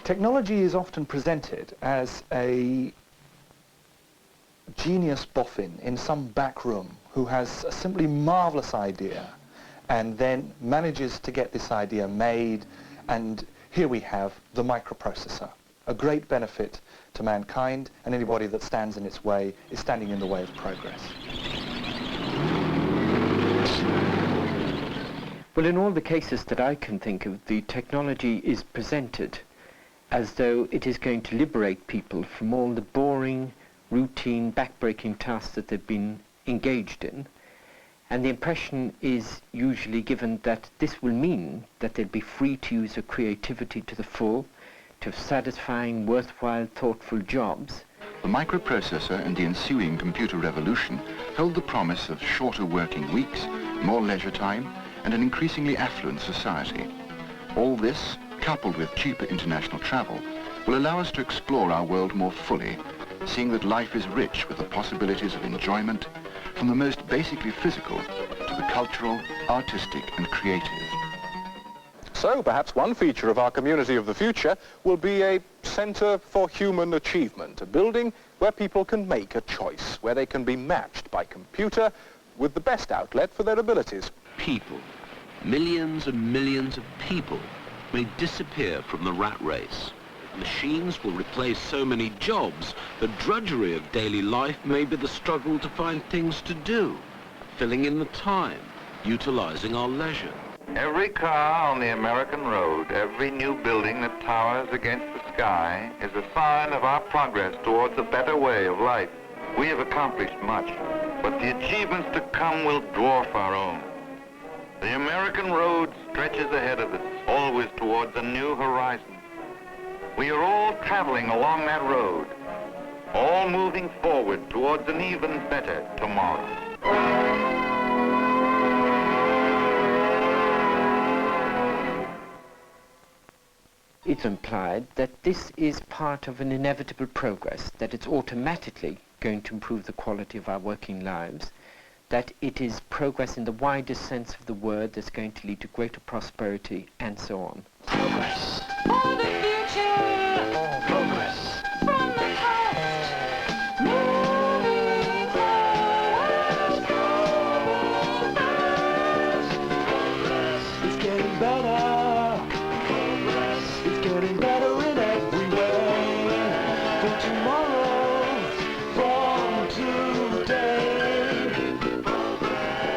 Technology is often presented as a genius boffin in some back room who has a simply marvelous idea and then manages to get this idea made, and here we have the microprocessor, a great benefit to mankind, and anybody that stands in its way is standing in the way of progress. Well, in all the cases that I can think of, the technology is presented as though it is going to liberate people from all the boring, routine, back-breaking tasks that they've been engaged in. And the impression is usually given that this will mean that they'll be free to use their creativity to the full, to have satisfying, worthwhile, thoughtful jobs. The microprocessor and the ensuing computer revolution hold the promise of shorter working weeks, more leisure time, and an increasingly affluent society. All this, coupled with cheaper international travel, will allow us to explore our world more fully, seeing that life is rich with the possibilities of enjoyment, from the most basically physical to the cultural, artistic, and creative. So perhaps one feature of our community of the future will be a centre for human achievement, a building where people can make a choice, where they can be matched by computer with the best outlet for their abilities. People, millions and millions of people, may disappear from the rat race. Machines will replace so many jobs, the drudgery of daily life may be the struggle to find things to do, filling in the time, utilizing our leisure. Every car on the American road, every new building that towers against the sky is a sign of our progress towards a better way of life. We have accomplished much, but the achievements to come will dwarf our own. The American road stretches ahead of us, always towards a new horizon. We are all traveling along that road, all moving forward towards an even better tomorrow. It's implied that this is part of an inevitable progress, that it's automatically going to improve the quality of our working lives, that it is progress in the widest sense of the word that's going to lead to greater prosperity, and so on. Progress. For the future. Progress. From the past. Moving forward. Progress. It's getting better. Progress. It's getting better in every way. For tomorrow. From today.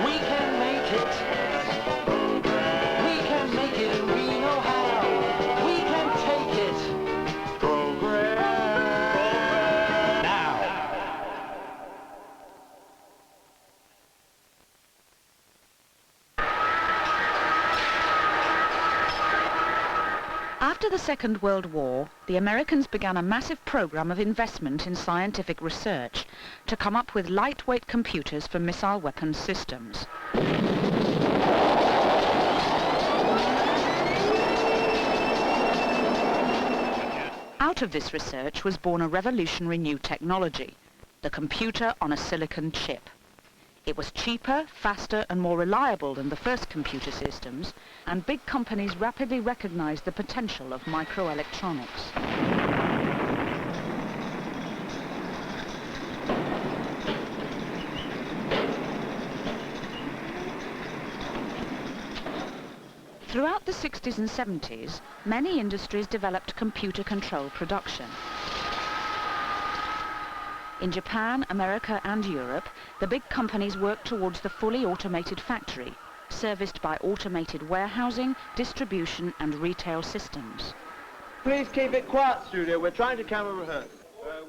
We can make it. We can make it, and we know how. We can take it. Progress. Now. After the Second World War, the Americans began a massive program of investment in scientific research to come up with lightweight computers for missile weapons systems. Out of this research was born a revolutionary new technology, the computer on a silicon chip. It was cheaper, faster and more reliable than the first computer systems, and big companies rapidly recognized the potential of microelectronics. Throughout the 60s and 70s, many industries developed computer-controlled production. In Japan, America and Europe, the big companies worked towards the fully automated factory, serviced by automated warehousing, distribution and retail systems. Please keep it quiet, studio. We're trying to camera rehearse.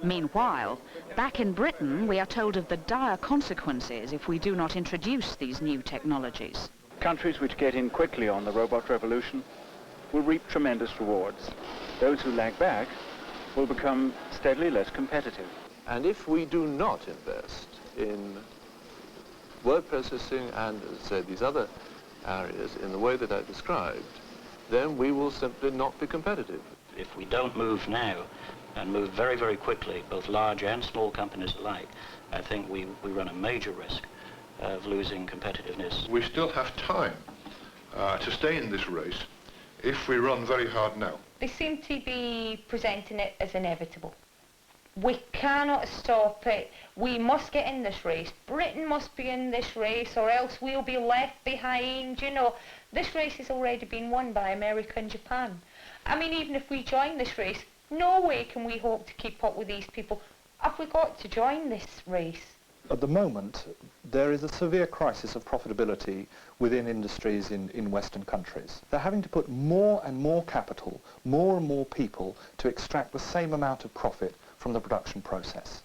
Meanwhile, back in Britain, we are told of the dire consequences if we do not introduce these new technologies. Countries which get in quickly on the robot revolution will reap tremendous rewards. Those who lag back will become steadily less competitive. And if we do not invest in word processing and, as I said, these other areas in the way that I described, then we will simply not be competitive. If we don't move now, and move very, very quickly, both large and small companies alike, I think we run a major risk of losing competitiveness. We still have time to stay in this race if we run very hard now? They seem to be presenting it as inevitable. We cannot stop it. We must get in this race. Britain must be in this race or else we'll be left behind. You know, this race has already been won by America and Japan. I mean, even if we join this race, no way can we hope to keep up with these people. Have we got to join this race? At the moment, there is a severe crisis of profitability within industries in Western countries. They're having to put more and more capital, more and more people to extract the same amount of profit from the production process.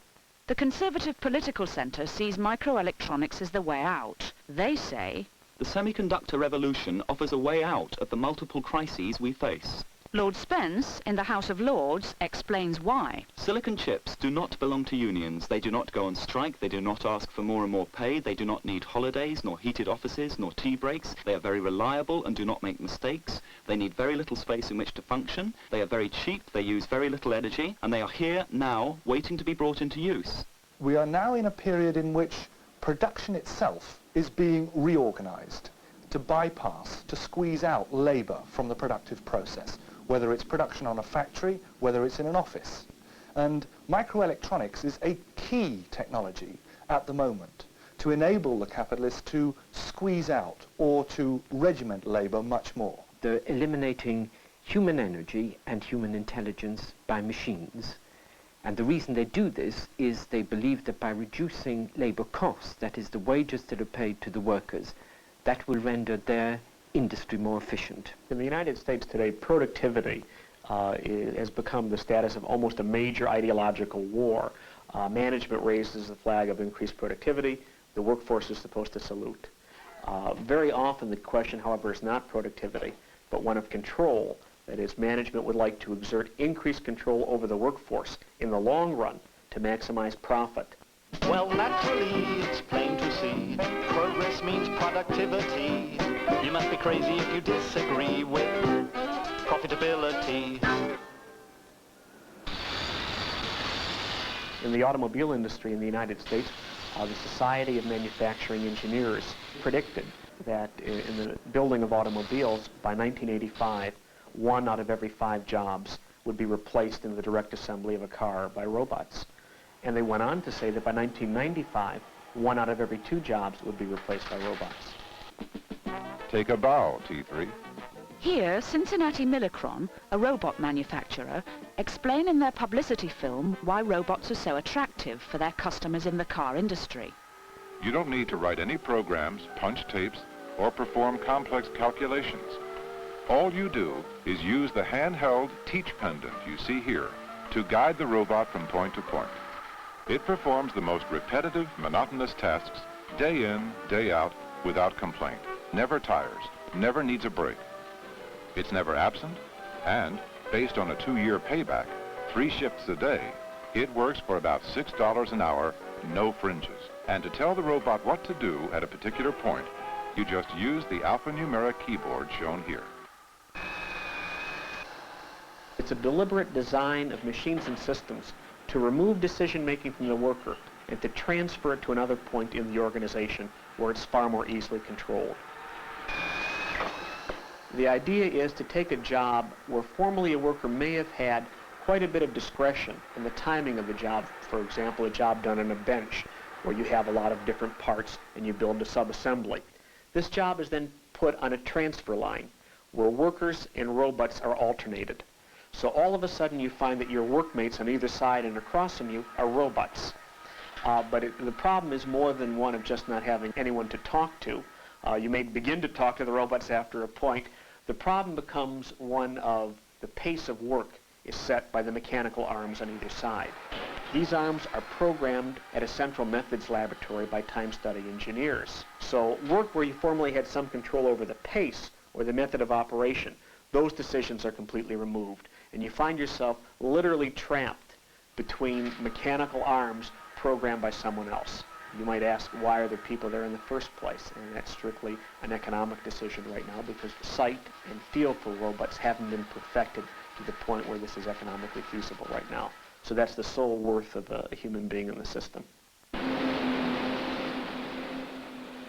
The Conservative Political Centre sees microelectronics as the way out. They say, the semiconductor revolution offers a way out of the multiple crises we face. Lord Spence, in the House of Lords, explains why. Silicon chips do not belong to unions. They do not go on strike. They do not ask for more and more pay. They do not need holidays, nor heated offices, nor tea breaks. They are very reliable and do not make mistakes. They need very little space in which to function. They are very cheap. They use very little energy. And they are here now, waiting to be brought into use. We are now in a period in which production itself is being reorganized to bypass, to squeeze out labor from the productive process, whether it's production on a factory, whether it's in an office. And microelectronics is a key technology at the moment to enable the capitalists to squeeze out or to regiment labor much more. They're eliminating human energy and human intelligence by machines. And the reason they do this is they believe that by reducing labor costs, that is the wages that are paid to the workers, that will render their industry more efficient. In the United States today, productivity has become the status of almost a major ideological war. Management raises the flag of increased productivity. The workforce is supposed to salute. Very often the question, however, is not productivity, but one of control. That is, management would like to exert increased control over the workforce in the long run to maximize profit. Well, naturally, it's plain to see, progress means productivity. You must be crazy if you disagree with profitability. In the automobile industry in the United States, the Society of Manufacturing Engineers predicted that in the building of automobiles by 1985, 1 out of every 5 jobs would be replaced in the direct assembly of a car by robots. And they went on to say that by 1995, 1 out of every 2 jobs would be replaced by robots. Take a bow, T3. Here, Cincinnati Millicron, a robot manufacturer, explain in their publicity film why robots are so attractive for their customers in the car industry. You don't need to write any programs, punch tapes, or perform complex calculations. All you do is use the handheld teach pendant you see here to guide the robot from point to point. It performs the most repetitive, monotonous tasks day in, day out, without complaint. Never tires, never needs a break. It's never absent, and based on a 2-year payback, 3 shifts a day, it works for about $6 an hour, no fringes. And to tell the robot what to do at a particular point, you just use the alphanumeric keyboard shown here. It's a deliberate design of machines and systems to remove decision-making from the worker and to transfer it to another point in the organization where it's far more easily controlled. The idea is to take a job where formerly a worker may have had quite a bit of discretion in the timing of the job. For example, a job done on a bench where you have a lot of different parts and you build a sub-assembly. This job is then put on a transfer line where workers and robots are alternated. So all of a sudden you find that your workmates on either side and across from you are robots. But the problem is more than one of just not having anyone to talk to. You may begin to talk to the robots after a point. The problem becomes one of the pace of work is set by the mechanical arms on either side. These arms are programmed at a Central Methods laboratory by time study engineers. So work where you formerly had some control over the pace or the method of operation, those decisions are completely removed. And you find yourself literally trapped between mechanical arms programmed by someone else. You might ask, why are there people there in the first place? And that's strictly an economic decision right now because sight and feel for robots haven't been perfected to the point where this is economically feasible right now. So that's the sole worth of a human being in the system.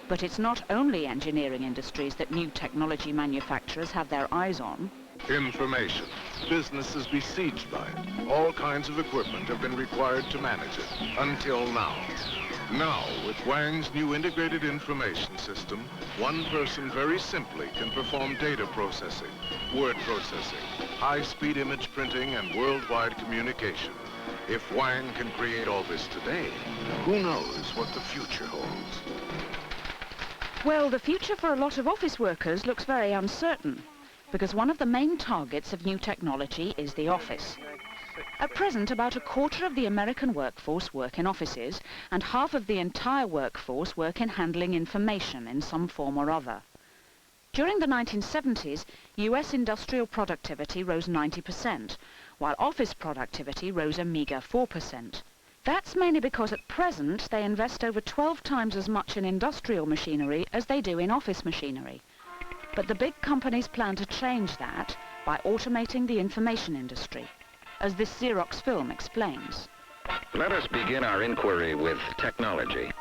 But it's not only engineering industries that new technology manufacturers have their eyes on. Information. Businesses besieged by it. All kinds of equipment have been required to manage it, until now. Now, with Wang's new integrated information system, one person very simply can perform data processing, word processing, high-speed image printing, and worldwide communication. If Wang can create all this today, who knows what the future holds? Well, the future for a lot of office workers looks very uncertain, because one of the main targets of new technology is the office. At present, about a quarter of the American workforce work in offices, and half of the entire workforce work in handling information in some form or other. During the 1970s, US industrial productivity rose 90%, while office productivity rose a meagre 4%. That's mainly because at present they invest over 12 times as much in industrial machinery as they do in office machinery. But the big companies plan to change that by automating the information industry, as this Xerox film explains. Let us begin our inquiry with technology.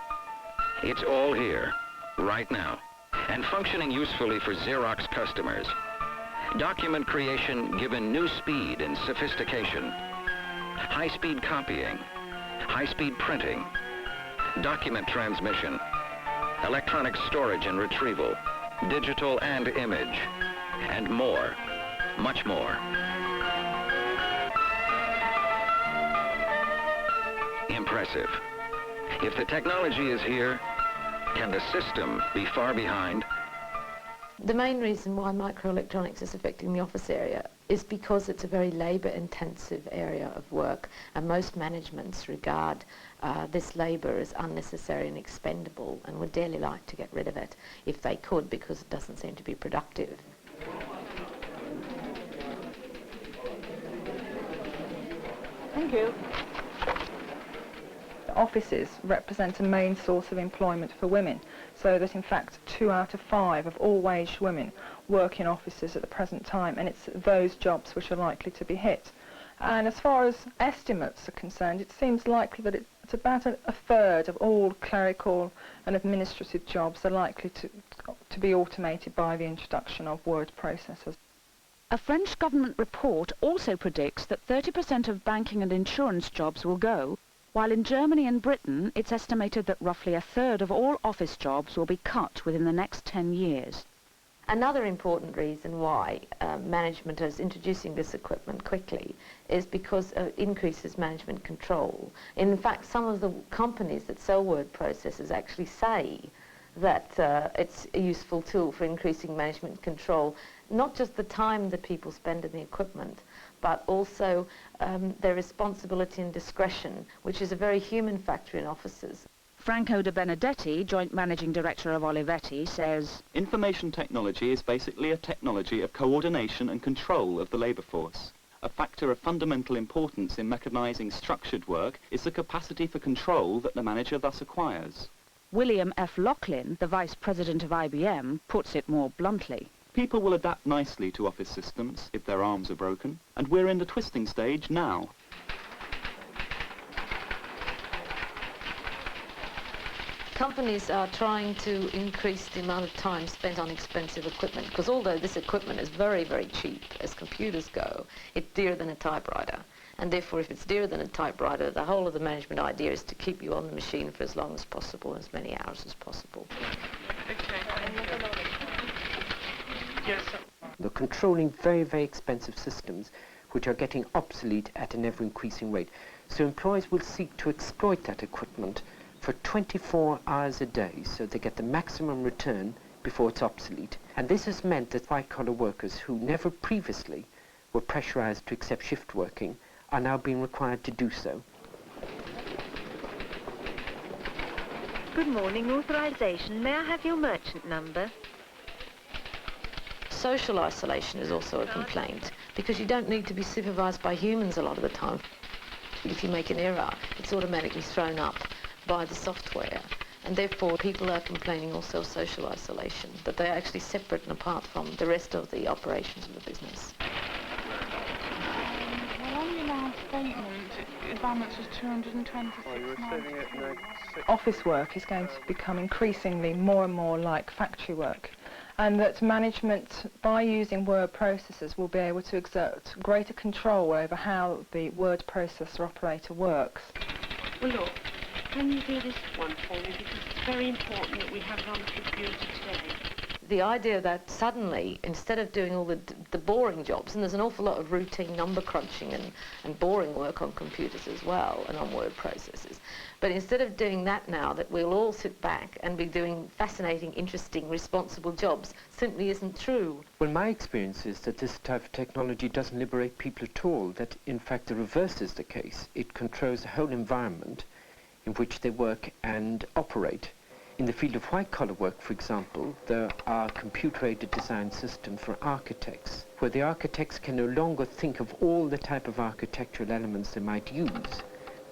It's all here, right now, and functioning usefully for Xerox customers. Document creation given new speed and sophistication. High-speed copying, high-speed printing, document transmission, electronic storage and retrieval, digital and image, and more, much more. Impressive. If the technology is here, can the system be far behind? The main reason why microelectronics is affecting the office area is because it's a very labour-intensive area of work, and most managements regard this labour as unnecessary and expendable and would dearly like to get rid of it if they could, because it doesn't seem to be productive. Thank you. Offices represent a main source of employment for women, so that in fact 2 out of 5 of all waged women work in offices at the present time, and it's those jobs which are likely to be hit. And as far as estimates are concerned, it seems likely that it's about a third of all clerical and administrative jobs are likely to be automated by the introduction of word processors. A French government report also predicts that 30% of banking and insurance jobs will go, while in Germany and Britain it's estimated that roughly a third of all office jobs will be cut within the next 10 years. Another important reason why management is introducing this equipment quickly is because it increases management control. In fact, some of the companies that sell word processors actually say that it's a useful tool for increasing management control, not just the time that people spend in the equipment, but also their responsibility and discretion, which is a very human factor in offices. Franco De Benedetti, Joint Managing Director of Olivetti, says, Information technology is basically a technology of coordination and control of the labour force. A factor of fundamental importance in mechanising structured work is the capacity for control that the manager thus acquires. William F. Laughlin, the Vice President of IBM, puts it more bluntly. People will adapt nicely to office systems if their arms are broken, and we're in the twisting stage now. Companies are trying to increase the amount of time spent on expensive equipment, because although this equipment is very, very cheap as computers go, it's dearer than a typewriter. And therefore, if it's dearer than a typewriter, the whole of the management idea is to keep you on the machine for as long as possible, as many hours as possible. They're controlling very, very expensive systems which are getting obsolete at an ever-increasing rate. So employers will seek to exploit that equipment for 24 hours a day, so they get the maximum return before it's obsolete. And this has meant that white-collar workers who never previously were pressurized to accept shift working are now being required to do so. Good morning, authorization. May I have your merchant number? Social isolation is also a complaint, because you don't need to be supervised by humans a lot of the time. If you make an error, it's automatically thrown up by the software, and therefore people are complaining also of social isolation, that they're actually separate and apart from the rest of the operations of the business. Well, on your last statement, balance was 226. Oh, you were saving it in Office work is going to become increasingly more and more like factory work, and that management, by using word processors, will be able to exert greater control over how the word processor operator works. Well, look, can you do this one for me? Because it's very important that we have it on the computer today. The idea that suddenly, instead of doing all the boring jobs, and there's an awful lot of routine number crunching and boring work on computers as well, and on word processors, but instead of doing that now, that we'll all sit back and be doing fascinating, interesting, responsible jobs, simply isn't true. Well, my experience is that this type of technology doesn't liberate people at all, that in fact the reverse is the case. It controls the whole environment in which they work and operate. In the field of white-collar work, for example, there are computer-aided design systems for architects, where the architects can no longer think of all the type of architectural elements they might use,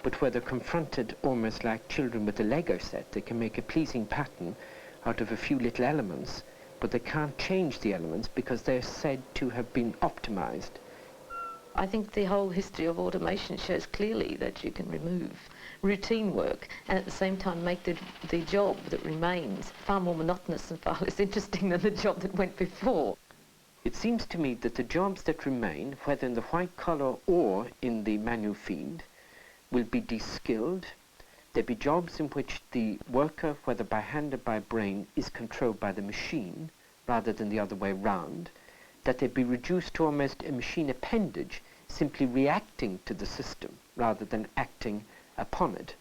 but where they're confronted almost like children with a Lego set. They can make a pleasing pattern out of a few little elements, but they can't change the elements because they're said to have been optimized. I think the whole history of automation shows clearly that you can remove routine work and at the same time make the job that remains far more monotonous and far less interesting than the job that went before. It seems to me that the jobs that remain, whether in the white collar or in the manual field, will be de-skilled. There'll be jobs in which the worker, whether by hand or by brain, is controlled by the machine rather than the other way round, that they'll be reduced to almost a machine appendage, simply reacting to the system rather than acting upon it,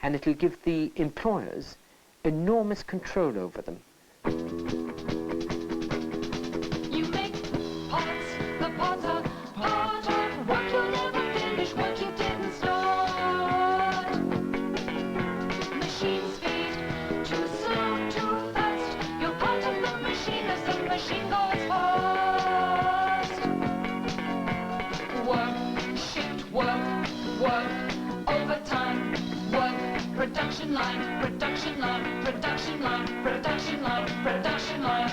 and it'll give the employers enormous control over them. You make parts, the parts are part of what you'll never finish, what you didn't start. Machine speed, too slow, too fast. You're part of the machine as the machine goes fast. Work, shift, work, overtime, work, production line, production line, production line, production line, production line.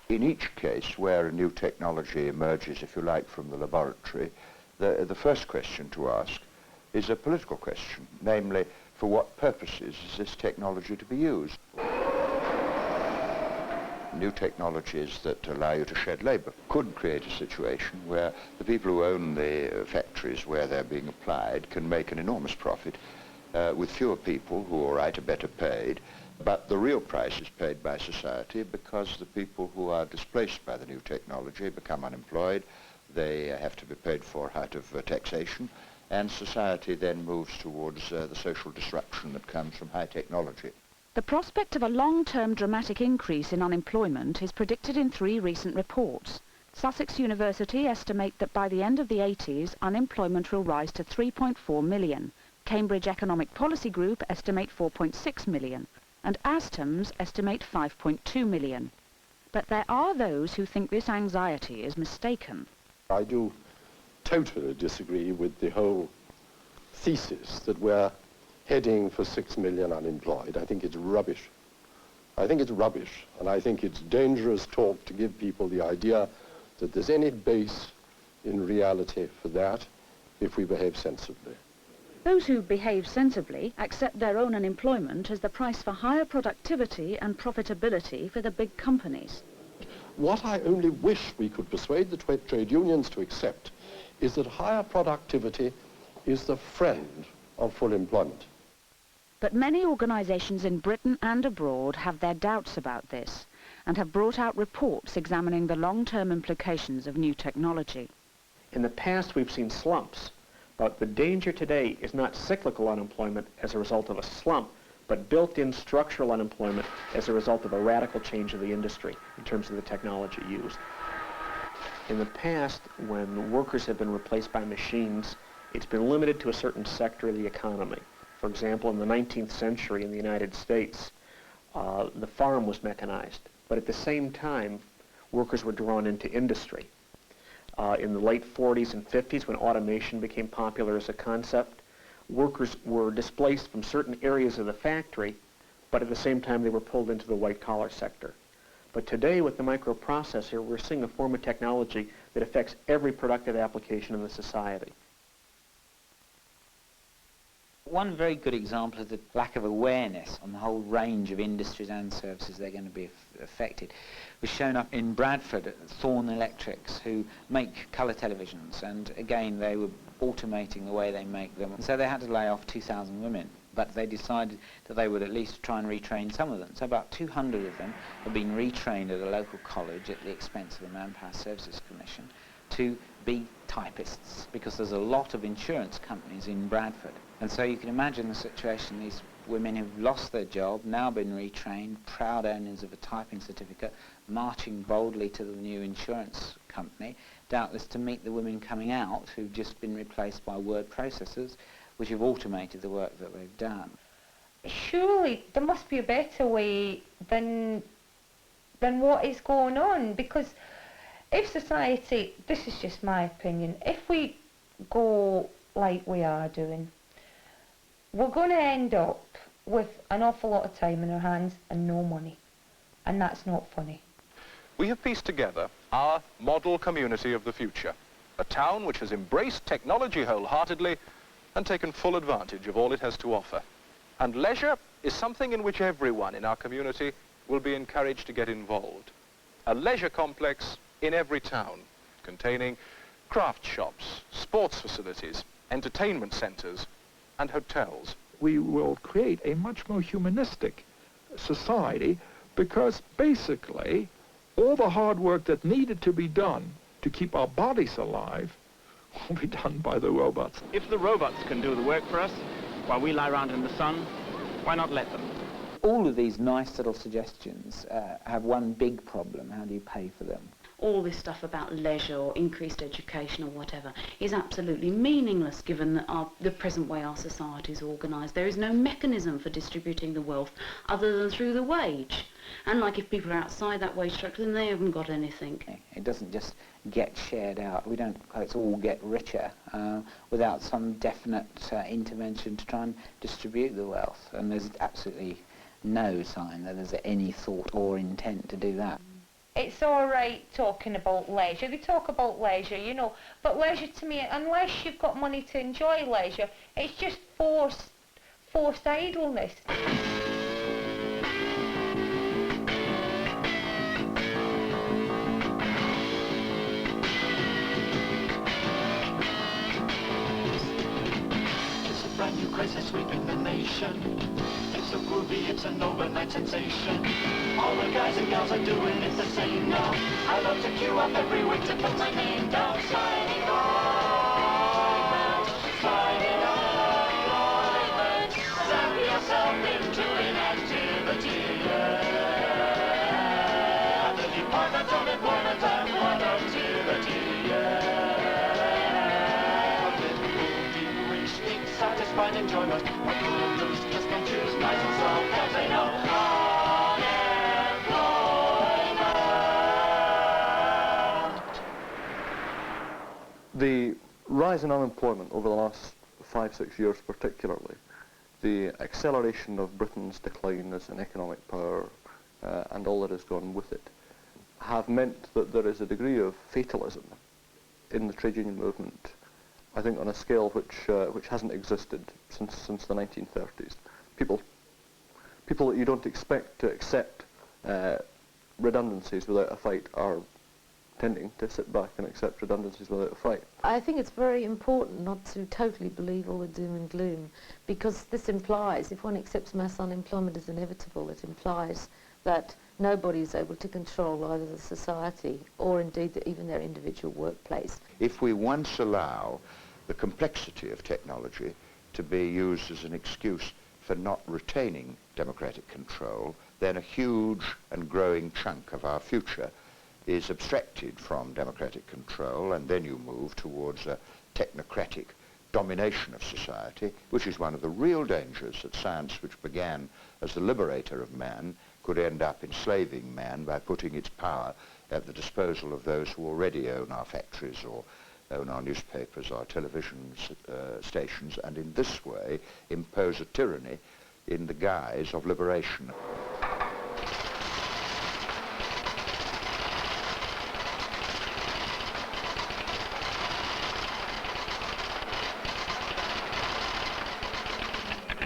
In each case where a new technology emerges, if you like, from the laboratory, the first question to ask is a political question, namely, for what purposes is this technology to be used? New technologies that allow you to shed labour could create a situation where the people who own the factories where they're being applied can make an enormous profit with fewer people who, all right, are better paid, but the real price is paid by society because the people who are displaced by the new technology become unemployed, they have to be paid for out of taxation, and society then moves towards the social disruption that comes from high technology. The prospect of a long-term dramatic increase in unemployment is predicted in 3 recent reports. Sussex University estimate that by the end of the 80s, unemployment will rise to 3.4 million. Cambridge Economic Policy Group estimate 4.6 million. And Astom's estimate 5.2 million. But there are those who think this anxiety is mistaken. I do totally disagree with the whole thesis that we're heading for 6 million unemployed. I think it's rubbish. I think it's rubbish, and I think it's dangerous talk to give people the idea that there's any base in reality for that if we behave sensibly. Those who behave sensibly accept their own unemployment as the price for higher productivity and profitability for the big companies. What I only wish we could persuade the trade unions to accept is that higher productivity is the friend of full employment. But many organisations in Britain and abroad have their doubts about this and have brought out reports examining the long-term implications of new technology. In the past, we've seen slumps. But the danger today is not cyclical unemployment as a result of a slump, but built-in structural unemployment as a result of a radical change of the industry in terms of the technology used. In the past, when workers have been replaced by machines, it's been limited to a certain sector of the economy. For example, in the 19th century in the United States, the farm was mechanized, but at the same time, workers were drawn into industry. In the late 40s and 50s, when automation became popular as a concept, workers were displaced from certain areas of the factory, but at the same time they were pulled into the white-collar sector. But today, with the microprocessor, we're seeing a form of technology that affects every productive application in the society. One very good example of the lack of awareness on the whole range of industries and services that are going to be affected was shown up in Bradford at Thorn Electrics, who make colour televisions, and again they were automating the way they make them. And so they had to lay off 2,000 women, but they decided that they would at least try and retrain some of them. So about 200 of them have been retrained at a local college at the expense of the Manpower Services Commission to be typists, because there's a lot of insurance companies in Bradford. And so you can imagine the situation. These women who've lost their job, now been retrained, proud owners of a typing certificate, marching boldly to the new insurance company, doubtless to meet the women coming out who've just been replaced by word processors, which have automated the work that they've done. Surely there must be a better way than what is going on, because if society, this is just my opinion, if we go like we are doing, we're going to end up with an awful lot of time in our hands and no money. And that's not funny. We have pieced together our model community of the future, a town which has embraced technology wholeheartedly and taken full advantage of all it has to offer. And leisure is something in which everyone in our community will be encouraged to get involved. A leisure complex in every town, containing craft shops, sports facilities, entertainment centres, and hotels. We will create a much more humanistic society, because basically all the hard work that needed to be done to keep our bodies alive will be done by the robots. If the robots can do the work for us while we lie around in the sun, why not let them? All of these nice little suggestions have one big problem: how do you pay for them? All this stuff about leisure or increased education or whatever is absolutely meaningless given the present way our society is organised. There is no mechanism for distributing the wealth other than through the wage. And like if people are outside that wage structure, then they haven't got anything. It doesn't just get shared out. We don't, let's all get richer without some definite intervention to try and distribute the wealth. And there's absolutely no sign that there's any thought or intent to do that. It's all right talking about leisure. They talk about leisure, you know, but leisure to me, unless you've got money to enjoy leisure, it's just forced idleness. It's a brand new crisis sweeping the nation. It's so groovy, it's an overnight sensation. All the guys and girls are doing it the same now. I love to queue up every week to put my name down. Signing on, signing on. Zap yourself into inactivity. Yeah. The Department of Employment and Productivity. Yeah. Deep reach, deep satisfying enjoyment. What cool blues just don't choose nice and slow, 'cause they know. The rise in unemployment over the last 5-6 years particularly, the acceleration of Britain's decline as an economic power and all that has gone with it, have meant that there is a degree of fatalism in the trade union movement, I think on a scale which hasn't existed since the 1930s. People that you don't expect to accept redundancies without a fight are tending to sit back and accept redundancies without a fight. I think it's very important not to totally believe all the doom and gloom, because this implies, if one accepts mass unemployment as inevitable, it implies that nobody is able to control either the society or indeed even their individual workplace. If we once allow the complexity of technology to be used as an excuse for not retaining democratic control, then a huge and growing chunk of our future is abstracted from democratic control, and then you move towards a technocratic domination of society, which is one of the real dangers that science, which began as the liberator of man, could end up enslaving man by putting its power at the disposal of those who already own our factories or own our newspapers, our television stations, and in this way impose a tyranny in the guise of liberation.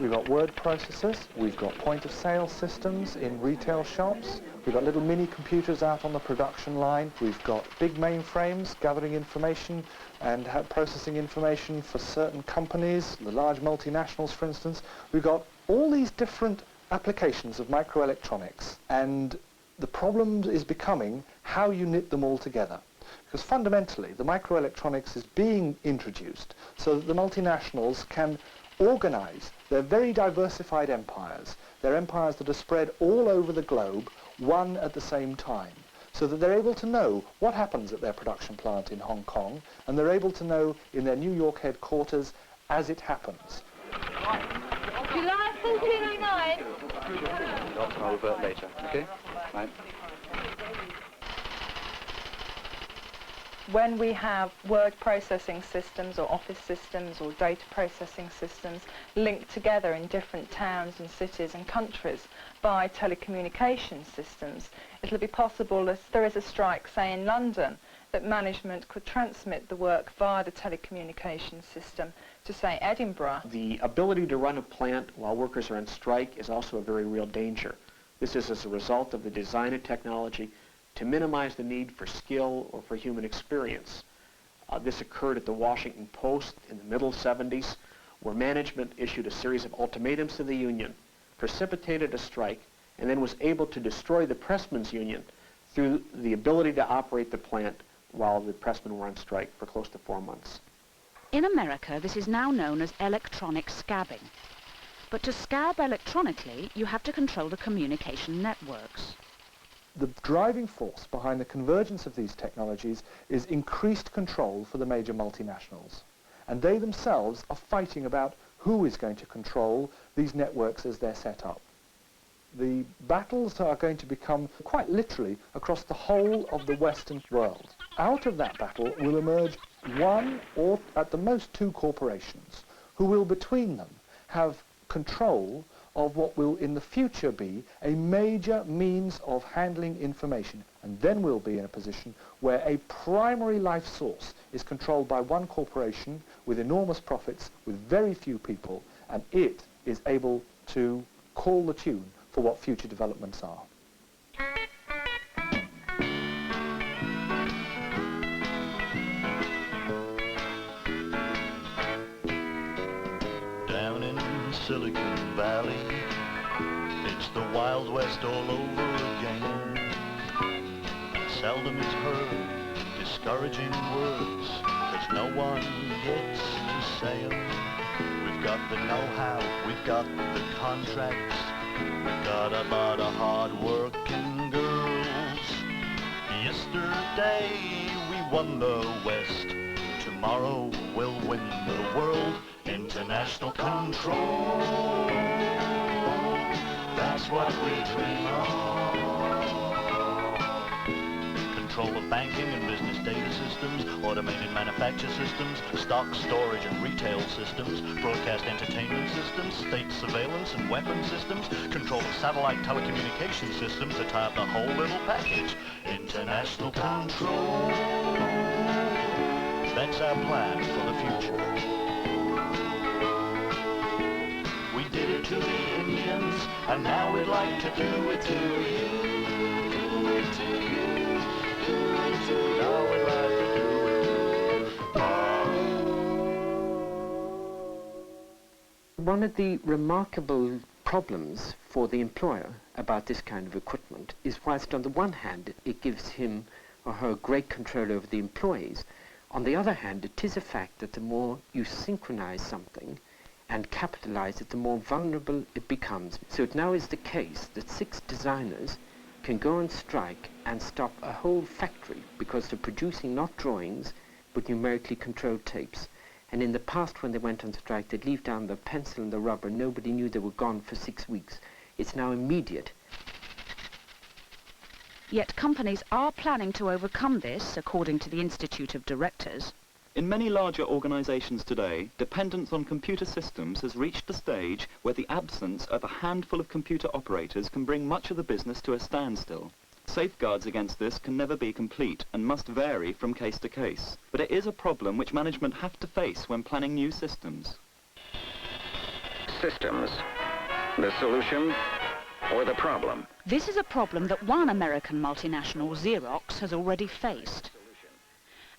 We've got word processors, we've got point-of-sale systems in retail shops, we've got little mini computers out on the production line, we've got big mainframes gathering information and processing information for certain companies, the large multinationals for instance. We've got all these different applications of microelectronics, and the problem is becoming how you knit them all together. Because fundamentally the microelectronics is being introduced so that the multinationals can organize their very diversified empires. They're empires that are spread all over the globe, one at the same time, so that they're able to know what happens at their production plant in Hong Kong, and they're able to know in their New York headquarters as it happens. July 1409. I'll revert later, okay? Right. When we have word processing systems or office systems or data processing systems linked together in different towns and cities and countries by telecommunication systems, it'll be possible if there is a strike, say in London, that management could transmit the work via the telecommunication system to, say, Edinburgh. The ability to run a plant while workers are on strike is also a very real danger. This is as a result of the design of technology to minimize the need for skill or for human experience. This occurred at the Washington Post in the middle 70s, where management issued a series of ultimatums to the union, precipitated a strike, and then was able to destroy the pressmen's union through the ability to operate the plant while the pressmen were on strike for close to 4 months. In America, this is now known as electronic scabbing. But to scab electronically, you have to control the communication networks. The driving force behind the convergence of these technologies is increased control for the major multinationals. And they themselves are fighting about who is going to control these networks as they're set up. The battles are going to become quite literally across the whole of the Western world. Out of that battle will emerge one or at the most two corporations who will between them have control of what will in the future be a major means of handling information. And then we'll be in a position where a primary life source is controlled by one corporation with enormous profits, with very few people, and it is able to call the tune for what future developments are. Down in Silicon Valley, it's the Wild West all over again. Seldom is heard discouraging words, 'cause no one gets to say 'em. We've got the know-how, we've got the contracts, we've got a lot of hard-working girls. Yesterday we won the West, tomorrow we'll win the world. International control, that's what we dream of. Control of banking and business data systems, automated manufacture systems, stock storage and retail systems, broadcast entertainment systems, state surveillance and weapon systems, control of satellite telecommunication systems to tie up the whole little package. International control, that's our plan for the future. To the Indians, and now we'd like to do it to you. Do it to you. Do it to you. Now we'd like to do it to you. One of the remarkable problems for the employer about this kind of equipment is, whilst on the one hand it gives him or her great control over the employees, on the other hand it is a fact that the more you synchronize something and capitalize it, the more vulnerable it becomes. So it now is the case that 6 designers can go on strike and stop a whole factory because they're producing not drawings but numerically controlled tapes. And in the past, when they went on strike, they'd leave down the pencil and the rubber. Nobody knew they were gone for 6 weeks. It's now immediate. Yet companies are planning to overcome this, according to the Institute of Directors. In many larger organisations today, dependence on computer systems has reached the stage where the absence of a handful of computer operators can bring much of the business to a standstill. Safeguards against this can never be complete and must vary from case to case. But it is a problem which management have to face when planning new systems. Systems. The solution or the problem? This is a problem that one American multinational, Xerox, has already faced.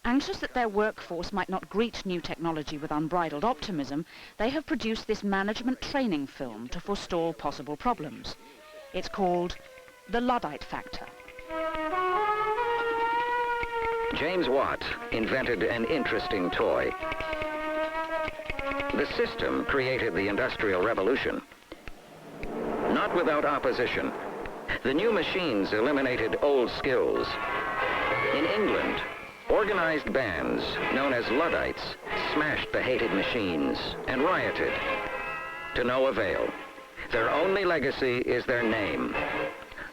Anxious that their workforce might not greet new technology with unbridled optimism, they have produced this management training film to forestall possible problems. It's called The Luddite Factor. James Watt invented an interesting toy. The system created the Industrial Revolution. Not without opposition. The new machines eliminated old skills. In England, organized bands known as Luddites smashed the hated machines and rioted. To no avail. Their only legacy is their name.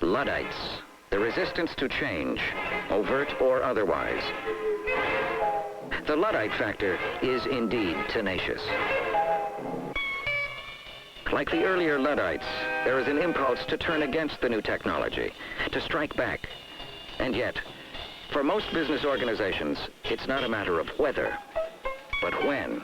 Luddites, the resistance to change, overt or otherwise. The Luddite factor is indeed tenacious. Like the earlier Luddites, there is an impulse to turn against the new technology, to strike back. And yet, for most business organizations, it's not a matter of whether, but when.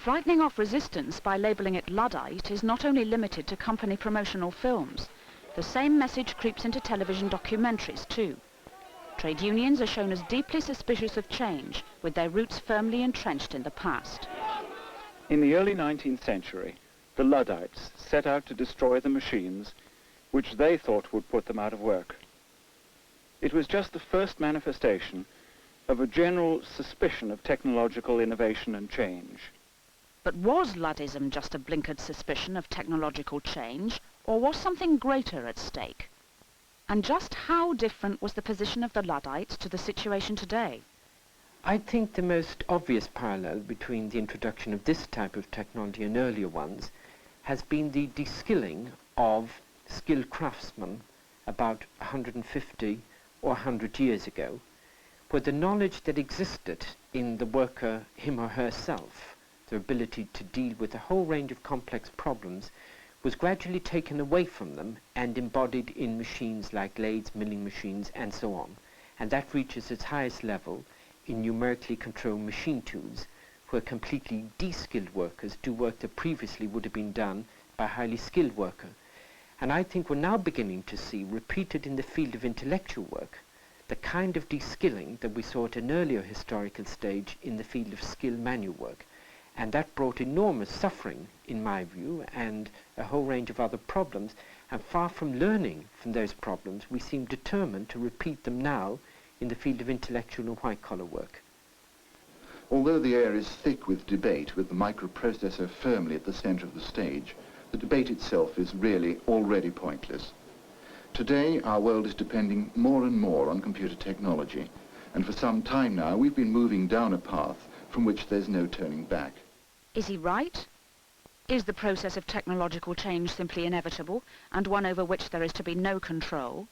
Frightening off resistance by labelling it Luddite is not only limited to company promotional films. The same message creeps into television documentaries too. Trade unions are shown as deeply suspicious of change, with their roots firmly entrenched in the past. In the early 19th century, the Luddites set out to destroy the machines which they thought would put them out of work. It was just the first manifestation of a general suspicion of technological innovation and change. But was Luddism just a blinkered suspicion of technological change, or was something greater at stake? And just how different was the position of the Luddites to the situation today? I think the most obvious parallel between the introduction of this type of technology and earlier ones has been the de-skilling of skilled craftsmen about 150 or 100 years ago, where the knowledge that existed in the worker, him or herself, their ability to deal with a whole range of complex problems, was gradually taken away from them and embodied in machines like lathes, milling machines, and so on. And that reaches its highest level in numerically controlled machine tools, where completely de-skilled workers do work that previously would have been done by a highly skilled worker. And I think we're now beginning to see, repeated in the field of intellectual work, the kind of de-skilling that we saw at an earlier historical stage in the field of skilled manual work. And that brought enormous suffering, in my view, and a whole range of other problems. And far from learning from those problems, we seem determined to repeat them now in the field of intellectual and white-collar work. Although the air is thick with debate, with the microprocessor firmly at the center of the stage, the debate itself is really already pointless. Today, our world is depending more and more on computer technology, and for some time now, we've been moving down a path from which there's no turning back. Is he right? Is the process of technological change simply inevitable, and one over which there is to be no control?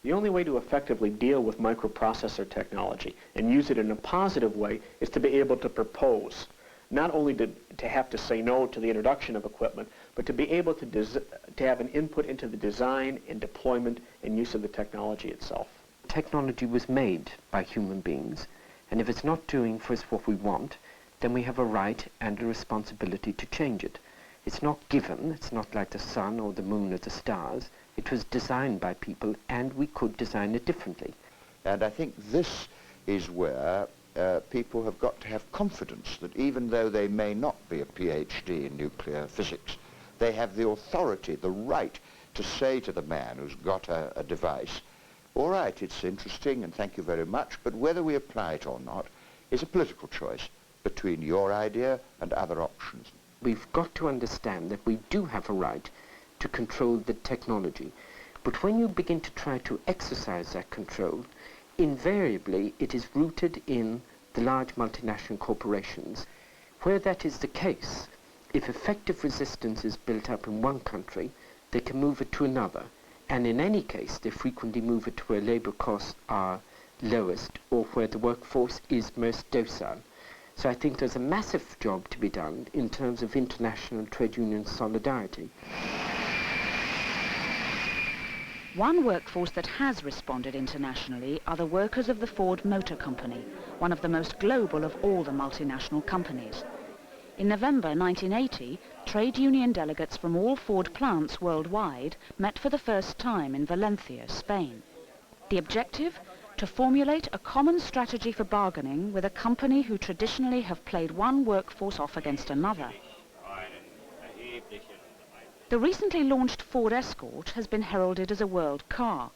The only way to effectively deal with microprocessor technology and use it in a positive way is to be able to propose, not only to have to say no to the introduction of equipment, but to be able to have an input into the design and deployment and use of the technology itself. Technology was made by human beings, and if it's not doing for us what we want, then we have a right and a responsibility to change it. It's not given, it's not like the sun or the moon or the stars. It was designed by people, and we could design it differently. And I think this is where people have got to have confidence that even though they may not be a PhD in nuclear physics, they have the authority, the right to say to the man who's got a device, all right, it's interesting and thank you very much, but whether we apply it or not is a political choice between your idea and other options. We've got to understand that we do have a right to control the technology, but when you begin to try to exercise that control, invariably it is rooted in the large multinational corporations. Where that is the case, if effective resistance is built up in one country, they can move it to another. And in any case, they frequently move it to where labour costs are lowest or where the workforce is most docile. So I think there's a massive job to be done in terms of international trade union solidarity. One workforce that has responded internationally are the workers of the Ford Motor Company, one of the most global of all the multinational companies. In November 1980, trade union delegates from all Ford plants worldwide met for the first time in Valencia, Spain. The objective? To formulate a common strategy for bargaining with a company who traditionally have played one workforce off against another. The recently launched Ford Escort has been heralded as a world car,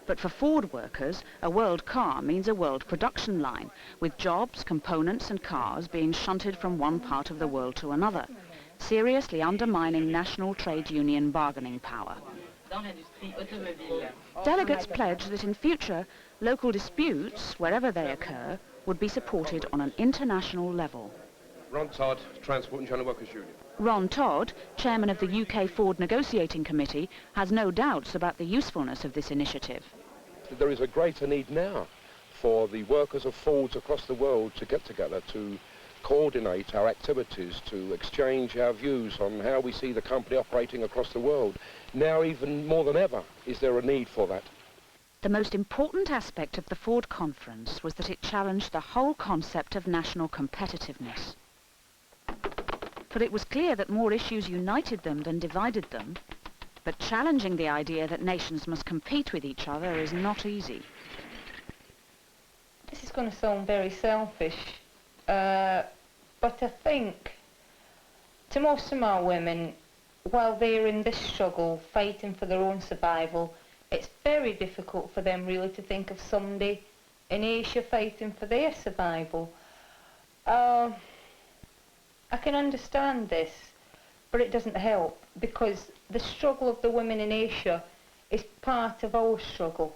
but for Ford workers, a world car means a world production line, with jobs, components and cars being shunted from one part of the world to another, seriously undermining national trade union bargaining power. Delegates pledge that in future, local disputes, wherever they occur, would be supported on an international level. Ron Todd, Transport and Channel Workers Union. Ron Todd, chairman of the UK Ford Negotiating Committee, has no doubts about the usefulness of this initiative. There is a greater need now for the workers of Fords across the world to get together, to coordinate our activities, to exchange our views on how we see the company operating across the world. Now, even more than ever, is there a need for that. The most important aspect of the Ford conference was that it challenged the whole concept of national competitiveness. For it was clear that more issues united them than divided them, but challenging the idea that nations must compete with each other is not easy. This is going to sound very selfish, but I think to most of our women, while they're in this struggle, fighting for their own survival, it's very difficult for them really to think of somebody in Asia fighting for their survival. I can understand this, but it doesn't help, because the struggle of the women in Asia is part of our struggle.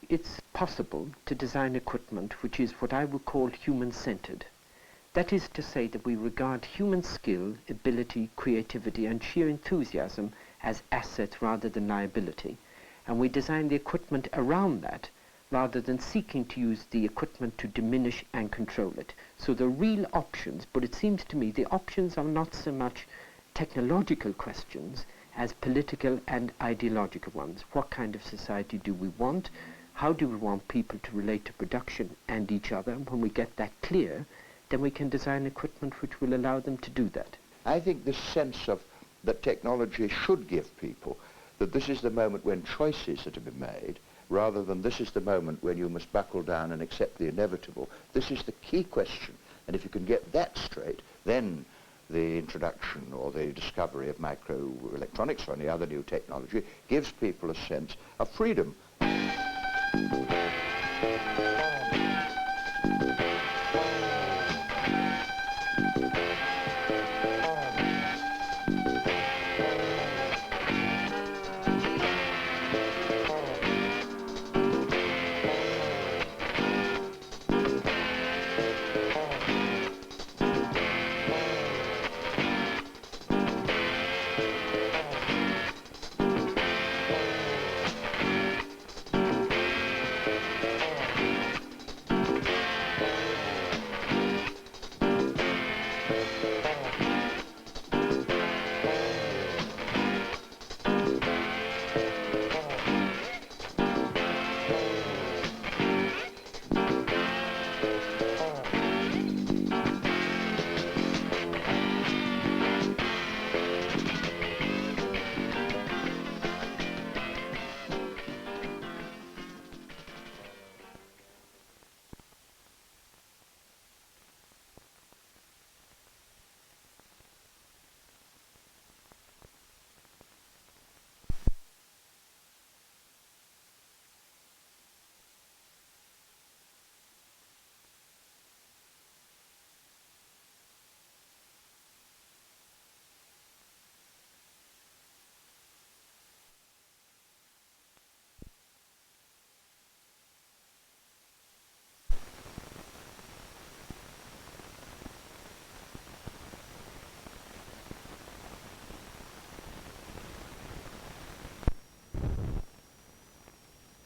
It's possible to design equipment which is what I would call human-centered. That is to say that we regard human skill, ability, creativity and sheer enthusiasm as assets rather than liability. And we design the equipment around that rather than seeking to use the equipment to diminish and control it. So the real options, but it seems to me the options are not so much technological questions as political and ideological ones. What kind of society do we want? How do we want people to relate to production and each other? When we get that clear, then we can design equipment which will allow them to do that. I think this sense of that technology should give people that this is the moment when choices are to be made, rather than this is the moment when you must buckle down and accept the inevitable. This is the key question, and if you can get that straight, then the introduction or the discovery of microelectronics or any other new technology gives people a sense of freedom.